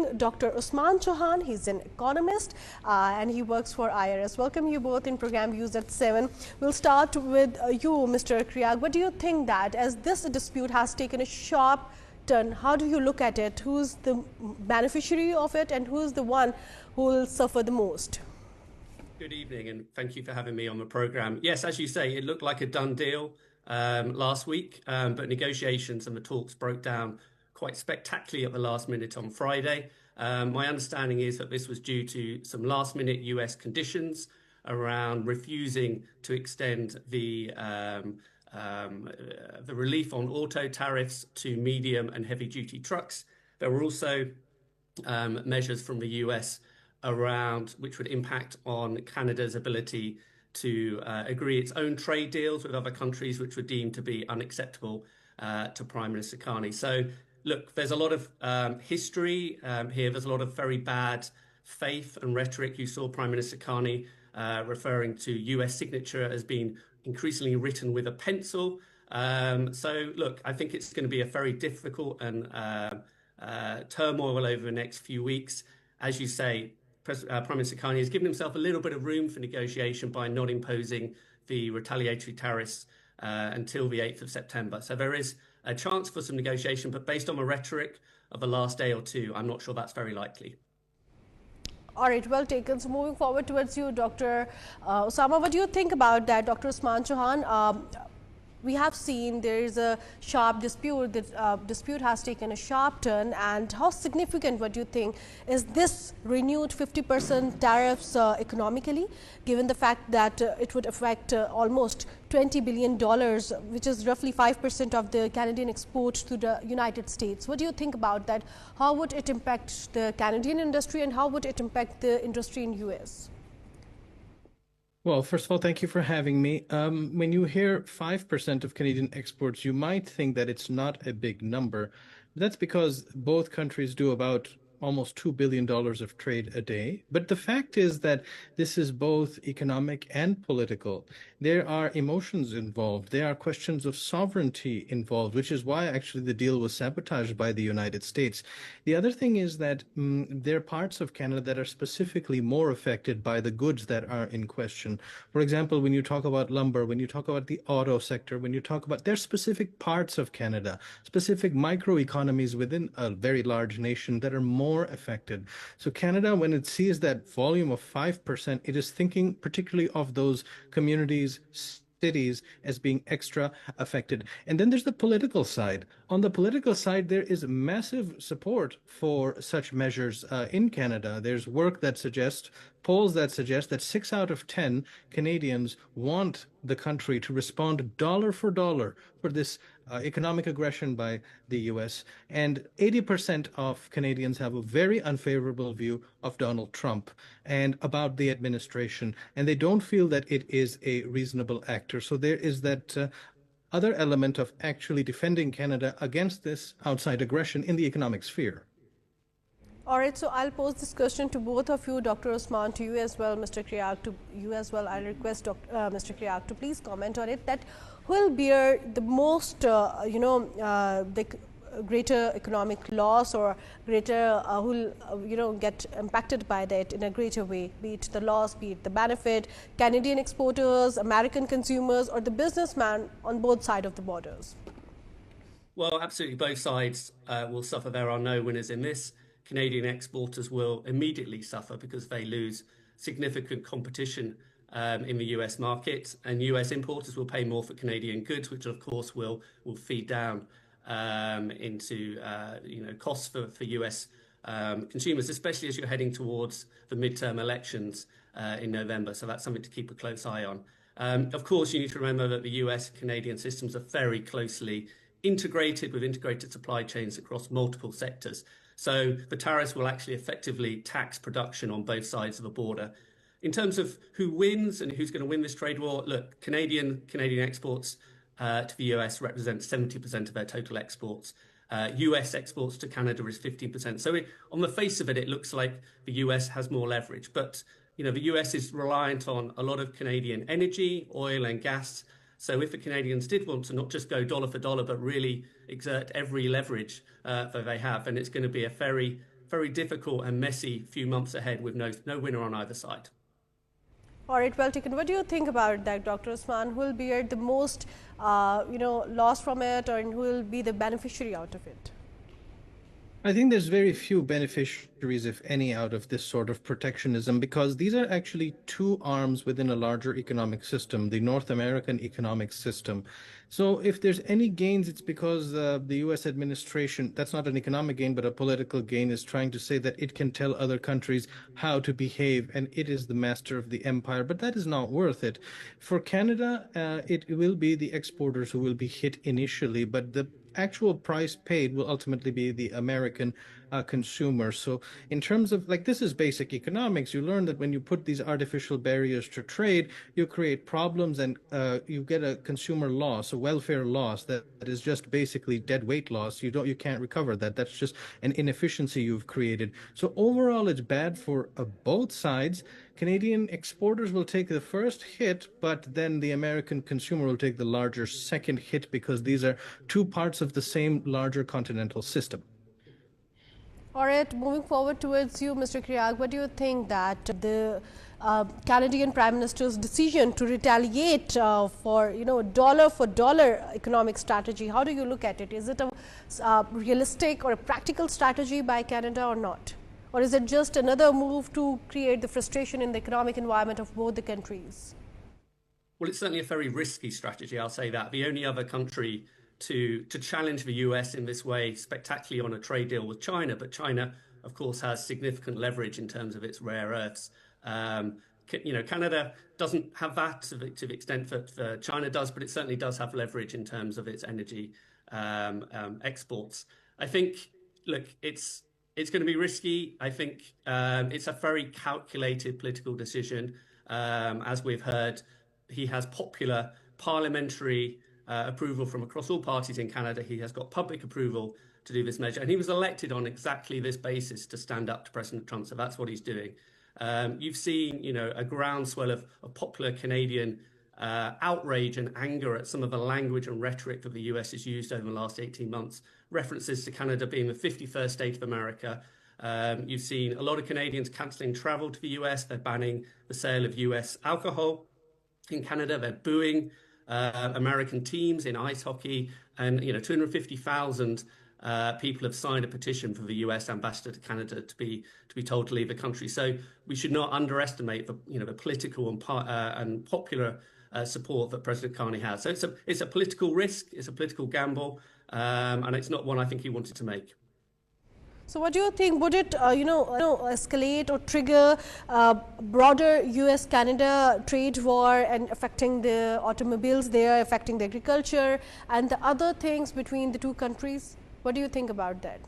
Dr. Usman Chohan. He's an economist and he works for IRS. Welcome you both in program Views at 7. We'll start with you, Mr. Kriag. What do you think that as this dispute has taken a sharp turn, how do you look at it? Who's the beneficiary of it and who's the one who will suffer the most? Good evening and thank you for having me on the program. Yes, as you say, it looked like a done deal last week, but negotiations and the talks broke down quite spectacularly at the last minute on Friday. My understanding is that this was due to some last minute US conditions around refusing to extend the relief on auto tariffs to medium and heavy duty trucks. There were also measures from the US around which would impact on Canada's ability to agree its own trade deals with other countries, which were deemed to be unacceptable to Prime Minister Carney. So look, there's a lot of history here. There's a lot of very bad faith and rhetoric. You saw Prime Minister Carney referring to US signature as being increasingly written with a pencil. So look, I think it's going to be a very difficult and turmoil over the next few weeks. As you say, Prime Minister Carney has given himself a little bit of room for negotiation by not imposing the retaliatory tariffs until the 8th of September. So there is a chance for some negotiation, but based on the rhetoric of the last day or two, I'm not sure that's very likely. All right, well taken. So moving forward towards you, Dr. Osama, what do you think about that, Dr. Usman Chohan? We have seen there is a sharp dispute. The dispute has taken a sharp turn. And how significant, what do you think, is this renewed 50% tariffs economically, given the fact that it would affect almost $20 billion, which is roughly 5% of the Canadian exports to the United States. What do you think about that? How would it impact the Canadian industry and how would it impact the industry in US? Well, first of all, thank you for having me. When you hear 5% of Canadian exports, you might think that it's not a big number. That's because both countries do about almost $2 billion of trade a day. But the fact is that this is both economic and political. There are emotions involved. There are questions of sovereignty involved, which is why actually the deal was sabotaged by the United States. The other thing is that there are parts of Canada that are specifically more affected by the goods that are in question. For example, when you talk about lumber, when you talk about the auto sector, when you talk about, there are specific parts of Canada, specific microeconomies within a very large nation that are more affected. So Canada, when it sees that volume of 5%, it is thinking particularly of those communities, cities as being extra affected. And then there's the political side. On the political side, there is massive support for such measures in Canada. There's work that suggests, polls that suggest that 6 out of 10 Canadians want the country to respond dollar for dollar for this economic aggression by the US. And 80% of Canadians have a very unfavorable view of Donald Trump and about the administration. And they don't feel that it is a reasonable actor. So there is that other element of actually defending Canada against this outside aggression in the economic sphere. All right, so I'll pose this question to both of you, Dr. Usman, to you as well, Mr. Kriag, to you as well. I'll request Mr. Kriag to please comment on it, that who will bear the most, the greater economic loss or greater, who will, get impacted by that in a greater way, be it the loss, be it the benefit, Canadian exporters, American consumers, or the businessman on both sides of the borders? Well, absolutely both sides will suffer. There are no winners in this. Canadian exporters will immediately suffer because they lose significant competition in the US market, and US importers will pay more for Canadian goods, which of course will feed down into costs for US consumers, especially as you're heading towards the midterm elections in November. So that's something to keep a close eye on. Of course, you need to remember that the US Canadian systems are very closely integrated with integrated supply chains across multiple sectors. So the tariffs will actually effectively tax production on both sides of the border. In terms of who wins and who's going to win this trade war, look, Canadian exports to the US represent 70% of their total exports. US exports to Canada is 15%. So on the face of it, it looks like the US has more leverage. But the US is reliant on a lot of Canadian energy, oil and gas. So if the Canadians did want to not just go dollar for dollar, but really exert every leverage that they have, then it's going to be a very, very difficult and messy few months ahead with no winner on either side. All right, well taken. What do you think about that, Dr. Usman? Who will bear the most, loss from it, or who will be the beneficiary out of it? I think there's very few beneficiaries, if any, out of this sort of protectionism, because these are actually two arms within a larger economic system, the North American economic system. So if there's any gains, it's because the US administration, that's not an economic gain, but a political gain, is trying to say that it can tell other countries how to behave, and it is the master of the empire. But that is not worth it. For Canada, it will be the exporters who will be hit initially, but the actual price paid will ultimately be the American consumer. So in terms of, like, this is basic economics. You learn that when you put these artificial barriers to trade, you create problems, and you get a consumer loss, a welfare loss that is just basically dead weight loss. You can't recover that. That's just an inefficiency you've created. So overall, it's bad for both sides. Canadian exporters will take the first hit, but then the American consumer will take the larger second hit, because these are two parts of the same larger continental system. All right, moving forward towards you, Mr. Kriag, what do you think that the Canadian Prime Minister's decision to retaliate for, dollar for dollar economic strategy, how do you look at it? Is it a realistic or a practical strategy by Canada or not? Or is it just another move to create the frustration in the economic environment of both the countries? Well, it's certainly a very risky strategy, I'll say that. The only other country to challenge the US in this way spectacularly on a trade deal with China, but China, of course, has significant leverage in terms of its rare earths. Canada doesn't have that to the extent that China does, but it certainly does have leverage in terms of its energy exports. I think, look, it's going to be risky. I think it's a very calculated political decision. As we've heard, he has popular parliamentary approval from across all parties in Canada. He has got public approval to do this measure, and he was elected on exactly this basis, to stand up to President Trump. So that's what he's doing. You've seen, a groundswell of popular Canadian outrage and anger at some of the language and rhetoric that the US has used over the last 18 months. References to Canada being the 51st state of America. You've seen a lot of Canadians cancelling travel to the US. They're banning the sale of US alcohol in Canada. They're booing American teams in ice hockey, and 250,000 people have signed a petition for the US ambassador to Canada to be told to leave the country. So we should not underestimate the political and popular support that President Carney has. So it's a political risk, it's a political gamble, and it's not one I think he wanted to make. So what do you think? Would it, escalate or trigger broader US-Canada trade war and affecting the automobiles there, affecting the agriculture and the other things between the two countries? What do you think about that?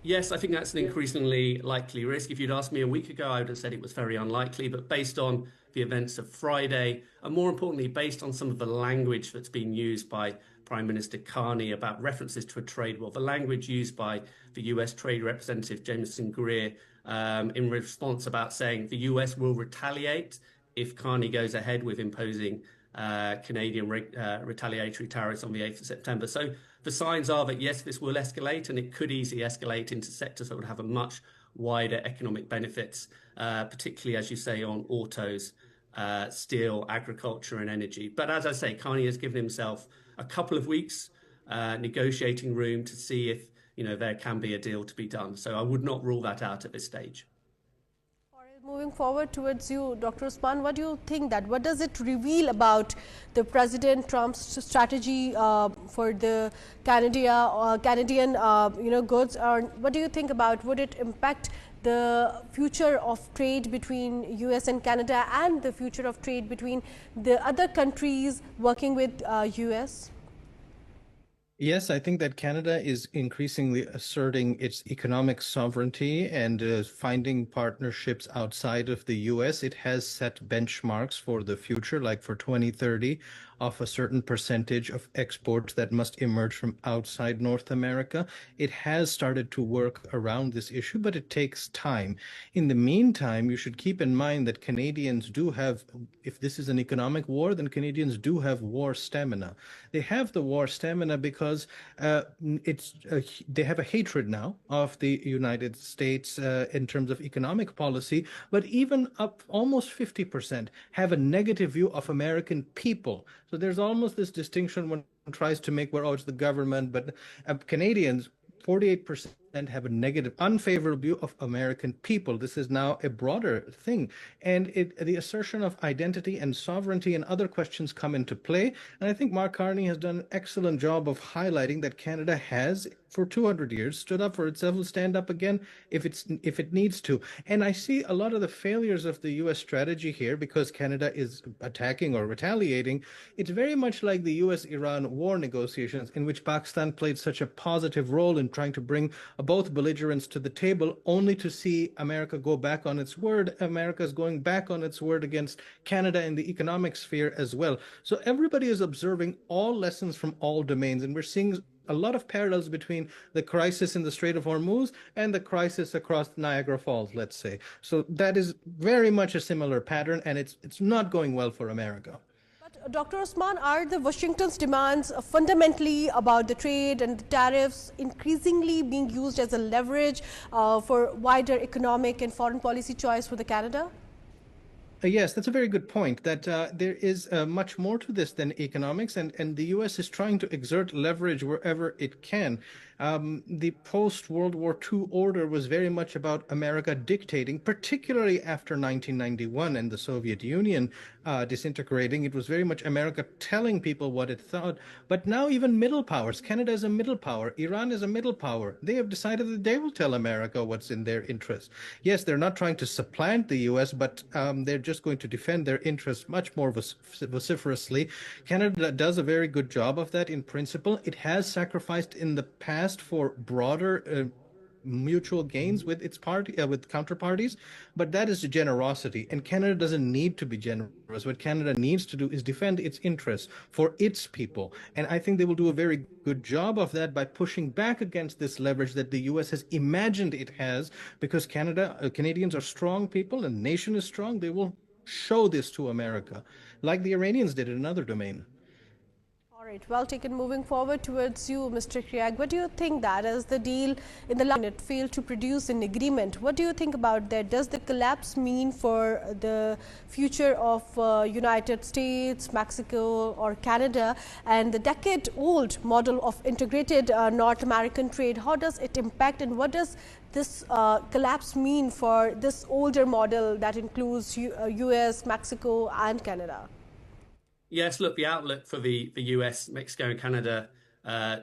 Yes, I think that's an increasingly likely risk. If you'd asked me a week ago, I would have said it was very unlikely. But based on the events of Friday, and more importantly, based on some of the language that's been used by Prime Minister Carney about references to a trade war, the language used by the US Trade Representative Jameson Greer in response about saying the US will retaliate if Carney goes ahead with imposing Canadian retaliatory tariffs on the 8th of September. So the signs are that, yes, this will escalate, and it could easily escalate into sectors that would have a much wider economic benefits, particularly, as you say, on autos, steel, agriculture and energy. But as I say, Carney has given himself a couple of weeks negotiating room to see if there can be a deal to be done. So I would not rule that out at this stage. Moving forward towards you, Dr. Usman, what do you think that, what does it reveal about the President Trump's strategy for the Canadian goods? Or what do you think about, would it impact the future of trade between US and Canada and the future of trade between the other countries working with US? Yes, I think that Canada is increasingly asserting its economic sovereignty and finding partnerships outside of the US. It has set benchmarks for the future, like for 2030. of a certain percentage of exports that must emerge from outside North America. It has started to work around this issue, but it takes time. In the meantime, you should keep in mind that Canadians do have, if this is an economic war, then Canadians do have war stamina. They have the war stamina because they have a hatred now of the United States in terms of economic policy, but even up almost 50% have a negative view of American people. So there's almost this distinction one tries to make where, oh, it's the government, but Canadians, 48% have a negative, unfavorable view of American people. This is now a broader thing. And the assertion of identity and sovereignty and other questions come into play. And I think Mark Carney has done an excellent job of highlighting that Canada has, for 200 years, stood up for itself, will stand up again if it needs to. And I see a lot of the failures of the U.S. strategy here because Canada is attacking or retaliating. It's very much like the U.S.-Iran war negotiations, in which Pakistan played such a positive role in trying to bring both belligerents to the table, only to see America go back on its word. America is going back on its word against Canada in the economic sphere as well. So everybody is observing all lessons from all domains, and we're seeing a lot of parallels between the crisis in the Strait of Hormuz and the crisis across Niagara Falls, let's say. So that is very much a similar pattern, and it's not going well for America. But Dr. Usman, are the Washington's demands fundamentally about the trade and the tariffs increasingly being used as a leverage for wider economic and foreign policy choice for the Canada? Yes, that's a very good point, that there is much more to this than economics, and the U.S. is trying to exert leverage wherever it can. The post-World War II order was very much about America dictating, particularly after 1991 and the Soviet Union disintegrating. It was very much America telling people what it thought. But now even middle powers, Canada is a middle power, Iran is a middle power. They have decided that they will tell America what's in their interest. Yes, they're not trying to supplant the U.S., but they're just going to defend their interests much more vociferously. Canada does a very good job of that in principle. It has sacrificed in the past for broader mutual gains with its with counterparties, but that is generosity, and Canada doesn't need to be generous. What Canada needs to do is defend its interests for its people, and I think they will do a very good job of that by pushing back against this leverage that the U.S. has imagined it has, because Canadians are strong people and the nation is strong. They will show this to America, like the Iranians did in another domain. All right, well taken. Moving forward towards you, Mr. Kriag, what do you think that as the deal in the last minute failed to produce an agreement? What do you think about that? Does the collapse mean for the future of United States, Mexico or Canada, and the decade-old model of integrated North American trade? How does it impact, and what does this collapse mean for this older model that includes US, Mexico and Canada? Yes, look, the outlook for the US, Mexico and Canada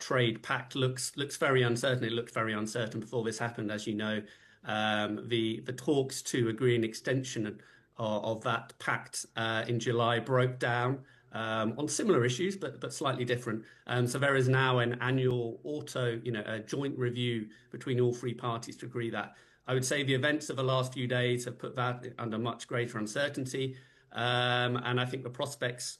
trade pact looks very uncertain. It looked very uncertain before this happened, as you know. The talks to agree an extension of that pact in July broke down on similar issues, but slightly different. So there is now an annual a joint review between all three parties to agree that. I would say the events of the last few days have put that under much greater uncertainty. And I think the prospects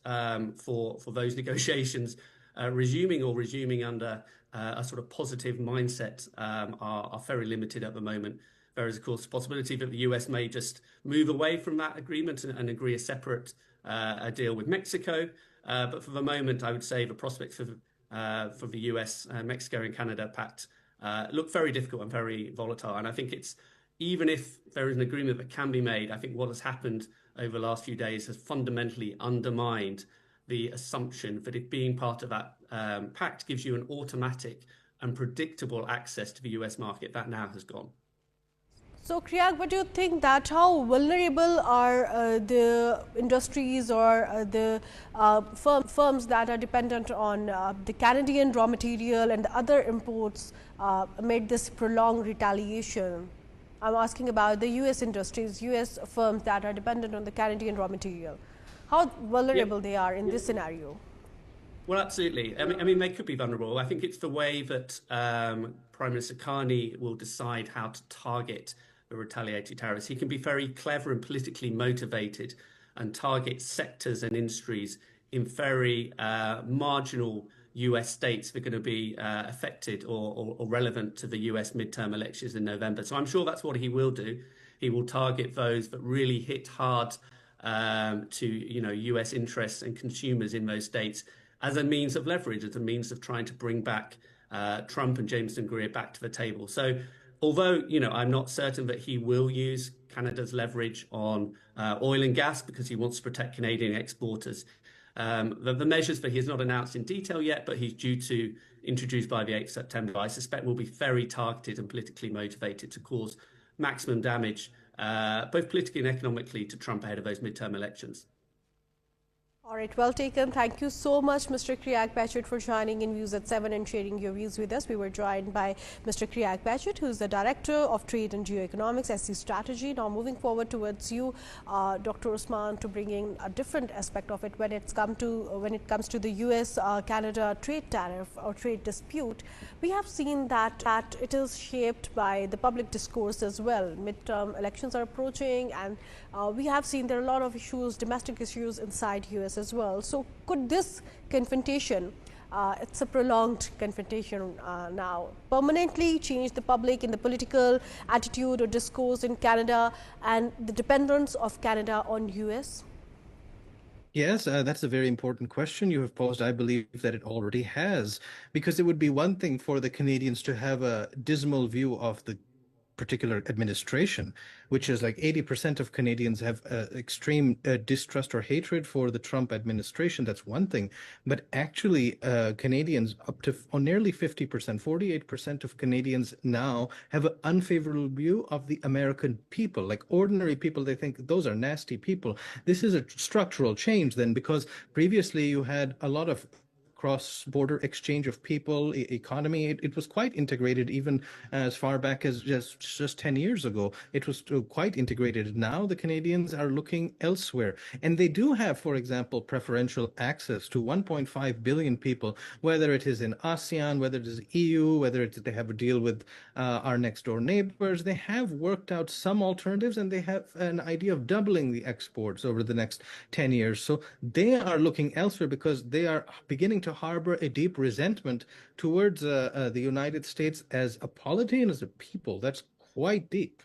for those negotiations resuming under a sort of positive mindset are very limited at the moment. There is, of course, the possibility that the US may just move away from that agreement and agree a separate a deal with Mexico. But for the moment, I would say the prospects for the US, Mexico and Canada pact look very difficult and very volatile. And I think even if there is an agreement that can be made, I think what has happened over the last few days has fundamentally undermined the assumption that it being part of that pact gives you an automatic and predictable access to the US market. That now has gone. So, Kriag, what do you think that how vulnerable are the industries or the firms that are dependent on the Canadian raw material and the other imports amid this prolonged retaliation? I'm asking about the US industries, US firms that are dependent on the Canadian raw material. How vulnerable they are in this scenario? Well, absolutely. I mean, they could be vulnerable. I think it's the way that Prime Minister Carney will decide how to target the retaliatory tariffs. He can be very clever and politically motivated and target sectors and industries in very marginal US states that are going to be affected or relevant to the US midterm elections in November. So I'm sure that's what he will do. He will target those that really hit hard to US interests and consumers in those states as a means of leverage, as a means of trying to bring back Trump and Jameson Greer back to the table. So although I'm not certain that he will use Canada's leverage on oil and gas because he wants to protect Canadian exporters. The measures that he has not announced in detail yet, but he's due to introduce by the 8th of September, I suspect will be very targeted and politically motivated to cause maximum damage, both politically and economically, to Trump ahead of those midterm elections. All right, well taken. Thank you so much, Mr. Kriag Patchett, for joining in Views at 7 and sharing your views with us. We were joined by Mr. Kriag Patchett, who is the Director of Trade and Geoeconomics, SC Strategy. Now, moving forward towards you, Dr. Usman, to bring in a different aspect of it when it comes to the US-Canada trade tariff or trade dispute. We have seen that it is shaped by the public discourse as well. Midterm elections are approaching, and we have seen there are a lot of issues, domestic issues inside US as well. So could this confrontation, it's a prolonged confrontation now, permanently change the public in the political attitude or discourse in Canada and the dependence of Canada on US? Yes, that's a very important question you have posed. I believe that it already has, because it would be one thing for the Canadians to have a dismal view of the particular administration, which is like 80% of Canadians have extreme distrust or hatred for the Trump administration. That's one thing. But actually, Canadians, up to nearly 50%, 48% of Canadians now have an unfavorable view of the American people. Like ordinary people, they think those are nasty people. This is a structural change then, because previously you had a lot of cross-border exchange of people, economy. It was quite integrated even as far back as just 10 years ago. It was quite integrated. Now the Canadians are looking elsewhere. And they do have, for example, preferential access to 1.5 billion people, whether it is in ASEAN, whether it is EU, whether they have a deal with our next door neighbors. They have worked out some alternatives, and they have an idea of doubling the exports over the next 10 years. So they are looking elsewhere because they are beginning to harbor a deep resentment towards the United States as a polity and as a people. That's quite deep.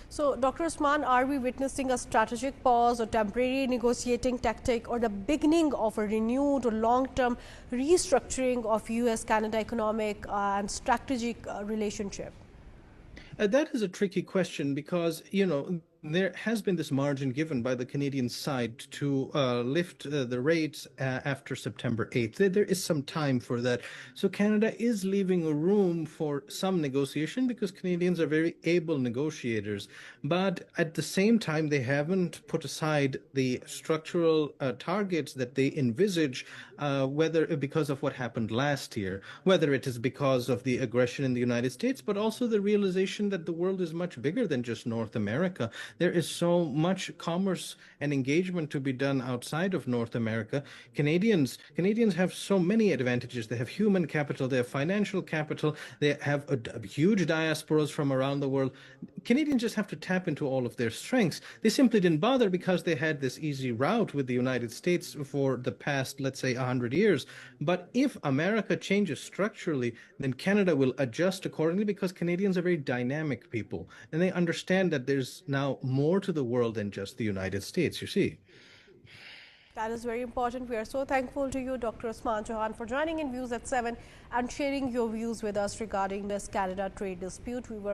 So, Dr. Usman, are we witnessing a strategic pause or temporary negotiating tactic, or the beginning of a renewed or long-term restructuring of US-Canada economic and strategic relationship? That is a tricky question because, there has been this margin given by the Canadian side to lift the rates after September 8th. There is some time for that. So Canada is leaving a room for some negotiation because Canadians are very able negotiators. But at the same time, they haven't put aside the structural targets that they envisage, whether because of what happened last year, whether it is because of the aggression in the United States, but also the realization that the world is much bigger than just North America. There is so much commerce and engagement to be done outside of North America. Canadians have so many advantages. They have human capital, they have financial capital, they have a huge diasporas from around the world. Canadians just have to tap into all of their strengths. They simply didn't bother because they had this easy route with the United States for the past, let's say, 100 years. But if America changes structurally, then Canada will adjust accordingly because Canadians are very dynamic people, and they understand that there's now more to the world than just the United States, you see. That is very important. We are so thankful to you, Dr. Usman Chohan, for joining in Views at 7 and sharing your views with us regarding this Canada trade dispute. We were